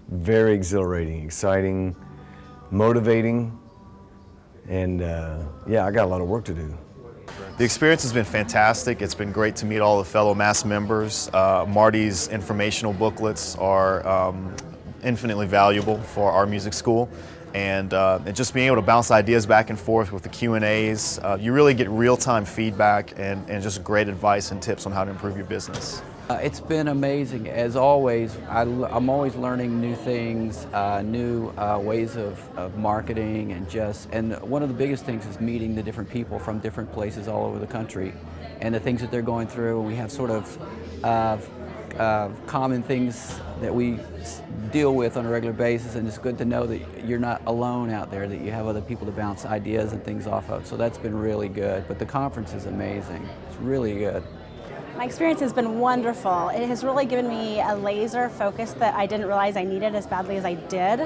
very exhilarating, exciting, motivating, and yeah, I got a lot of work to do. The experience has been fantastic. It's been great to meet all the fellow MAS members. Marty's informational booklets are infinitely valuable for our music school. And just being able to bounce ideas back and forth with the Q&As, you really get real-time feedback and just great advice and tips on how to improve your business. It's been amazing, as always. I'm always learning new things, new ways of marketing, and one of the biggest things is meeting the different people from different places all over the country and the things that they're going through. We have sort of common things that we deal with on a regular basis, and it's good to know that you're not alone out there, that you have other people to bounce ideas and things off of. So that's been really good, but the conference is amazing. It's really good. My experience has been wonderful. It has really given me a laser focus that I didn't realize I needed as badly as I did.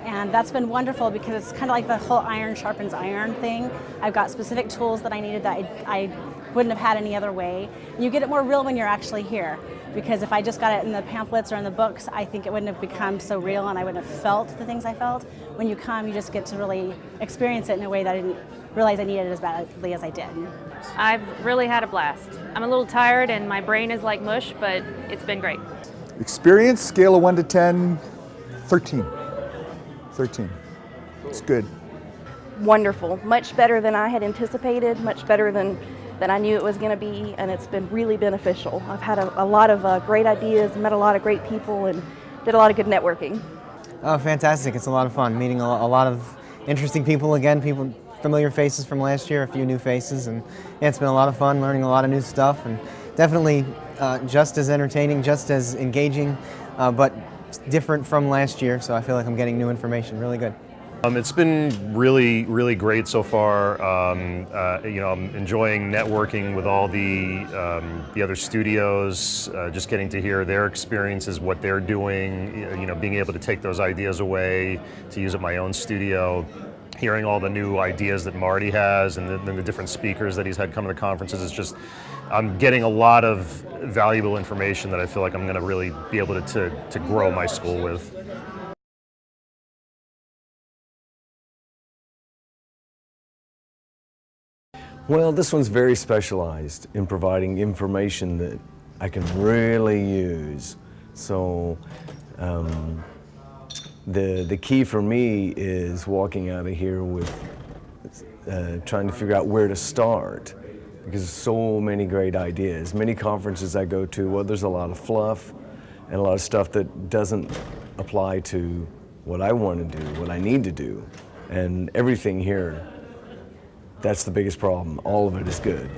And that's been wonderful because it's kind of like the whole iron sharpens iron thing. I've got specific tools that I needed that I wouldn't have had any other way. And you get it more real when you're actually here. Because if I just got it in the pamphlets or in the books, I think it wouldn't have become so real and I wouldn't have felt the things I felt. When you come, you just get to really experience it in a way that I didn't realize I needed as badly as I did. I've really had a blast. I'm a little tired and my brain is like mush, but it's been great. Experience, scale of 1 to 10, 13. 13. It's good. Wonderful. Much better than I had anticipated, much better than I knew it was going to be, and it's been really beneficial. I've had a lot of great ideas, met a lot of great people, and did a lot of good networking. Oh, fantastic. It's a lot of fun, meeting a lot of interesting people again, familiar faces from last year, a few new faces, and yeah, it's been a lot of fun, learning a lot of new stuff, and definitely just as entertaining, just as engaging, but different from last year, so I feel like I'm getting new information. Really good. It's been really great so far. You know, I'm enjoying networking with all the other studios, just getting to hear their experiences, what they're doing, you know, being able to take those ideas away to use at my own studio, hearing all the new ideas that Marty has and then the different speakers that he's had come to the conferences. It's just, I'm getting a lot of valuable information that I feel like I'm going to really be able to grow my school with. Well, this one's very specialized in providing information that I can really use. So the key for me is walking out of here with trying to figure out where to start, because there's so many great ideas. Many conferences I go to, well, there's a lot of fluff and a lot of stuff that doesn't apply to what I want to do, what I need to do. And everything here, that's the biggest problem. All of it is good.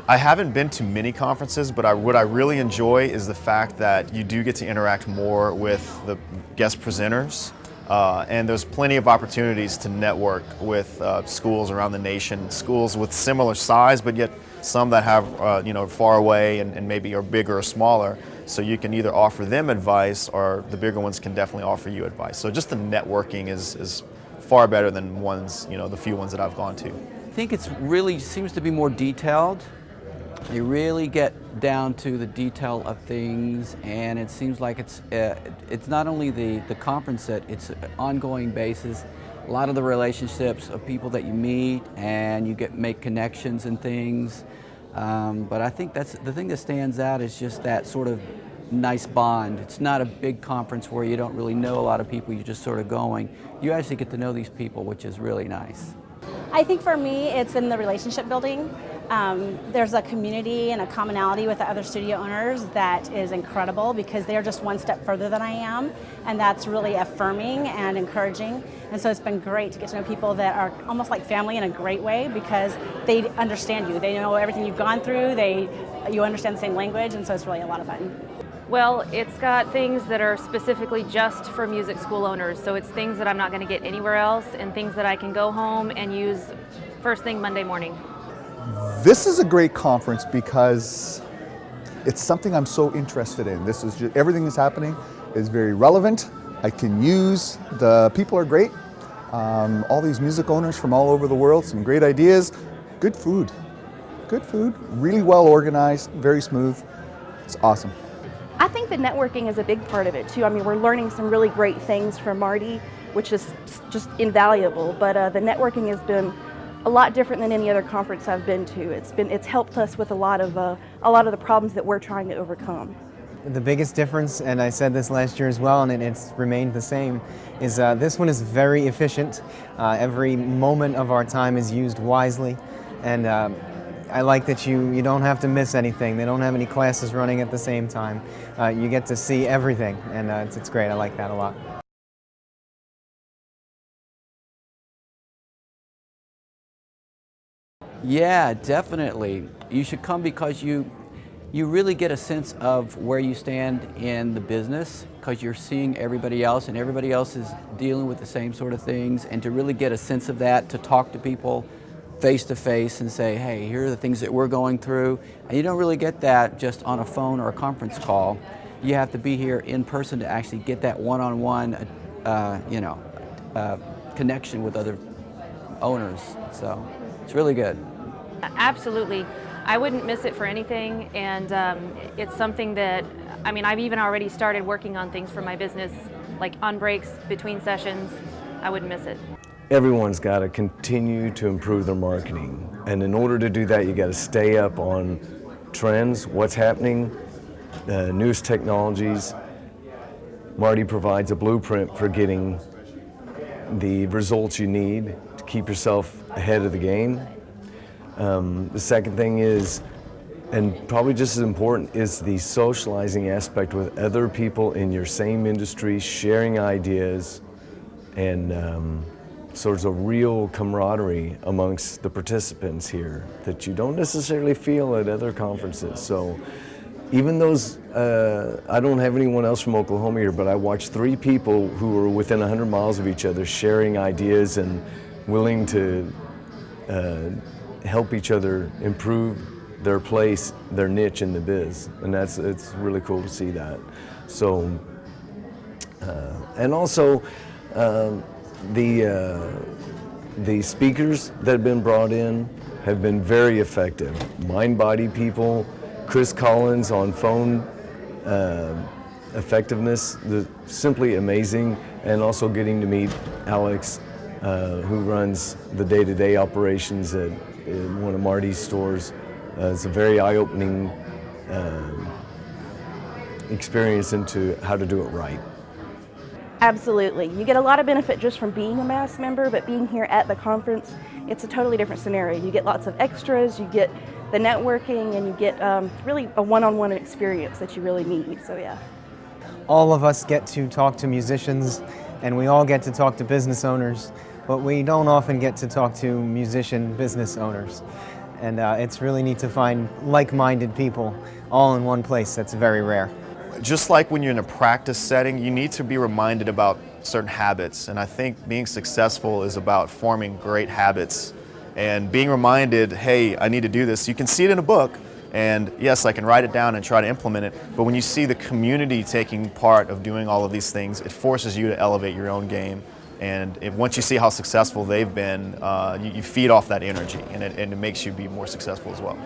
I haven't been to many conferences, but what I really enjoy is the fact that you do get to interact more with the guest presenters. And there's plenty of opportunities to network with schools around the nation, schools with similar size, but yet some that have, you know, far away and maybe are bigger or smaller. So you can either offer them advice, or the bigger ones can definitely offer you advice. So just the networking is far better than ones, you know, the few ones that I've gone to. I think it's really seems to be more detailed. They really get down to the detail of things, and it seems like it's not only the conference that it's an ongoing basis. A lot of the relationships of people that you meet, and you make connections and things. But I think that's the thing that stands out, is just that sort of nice bond. It's not a big conference where you don't really know a lot of people. You're just sort of going. You actually get to know these people, which is really nice. I think for me, it's in the relationship building. There's a community and a commonality with the other studio owners that is incredible, because they're just one step further than I am, and that's really affirming and encouraging. And so it's been great to get to know people that are almost like family in a great way, because they understand you. They know everything you've gone through. You understand the same language, and so it's really a lot of fun. Well, it's got things that are specifically just for music school owners, so it's things that I'm not going to get anywhere else, and things that I can go home and use first thing Monday morning. This is a great conference because it's something I'm so interested in. This is just, everything that's happening is very relevant. I can use, the people are great. All these music owners from all over the world, some great ideas, good food, really well organized, very smooth. It's awesome. I think the networking is a big part of it too. I mean, we're learning some really great things from Marty, which is just invaluable. But the networking has been a lot different than any other conference I've been to. It's helped us with a lot of the problems that we're trying to overcome. The biggest difference, and I said this last year as well, and it's remained the same, is this one is very efficient. Every moment of our time is used wisely, and I like that you don't have to miss anything. They don't have any classes running at the same time. You get to see everything, and it's great. I like that a lot. Yeah, definitely. You should come because you really get a sense of where you stand in the business, because you're seeing everybody else and everybody else is dealing with the same sort of things, and to really get a sense of that, to talk to people face to face and say, hey, here are the things that we're going through. And you don't really get that just on a phone or a conference call. You have to be here in person to actually get that one-on-one connection with other owners. So it's really good. Absolutely. I wouldn't miss it for anything, and it's something that, I mean, I've even already started working on things for my business, like on breaks, between sessions. I wouldn't miss it. Everyone's got to continue to improve their marketing, and in order to do that, you got to stay up on trends, what's happening, newest technologies. Marty provides a blueprint for getting the results you need to keep yourself ahead of the game. The second thing is, and probably just as important, is the socializing aspect with other people in your same industry, sharing ideas, and sort of a real camaraderie amongst the participants here that you don't necessarily feel at other conferences. So even those, I don't have anyone else from Oklahoma here, but I watched 3 people who were within 100 miles of each other sharing ideas and willing to help each other improve their place, their niche in the biz, and it's really cool to see that. So, and also the speakers that have been brought in have been very effective. Mind-body people, Chris Collins on phone effectiveness, simply amazing, and also getting to meet Alex, who runs the day-to-day operations at one of Marty's stores. It's a very eye-opening experience into how to do it right. Absolutely. You get a lot of benefit just from being a MAS member, but being here at the conference, it's a totally different scenario. You get lots of extras, you get the networking, and you get really a one-on-one experience that you really need, so yeah. All of us get to talk to musicians, and we all get to talk to business owners, but we don't often get to talk to musician business owners. And it's really neat to find like-minded people all in one place. That's very rare. Just like when you're in a practice setting, you need to be reminded about certain habits. And I think being successful is about forming great habits and being reminded, hey, I need to do this. You can see it in a book, and yes, I can write it down and try to implement it, but when you see the community taking part of doing all of these things, it forces you to elevate your own game. And once you see how successful they've been, you feed off that energy, and it makes you be more successful as well.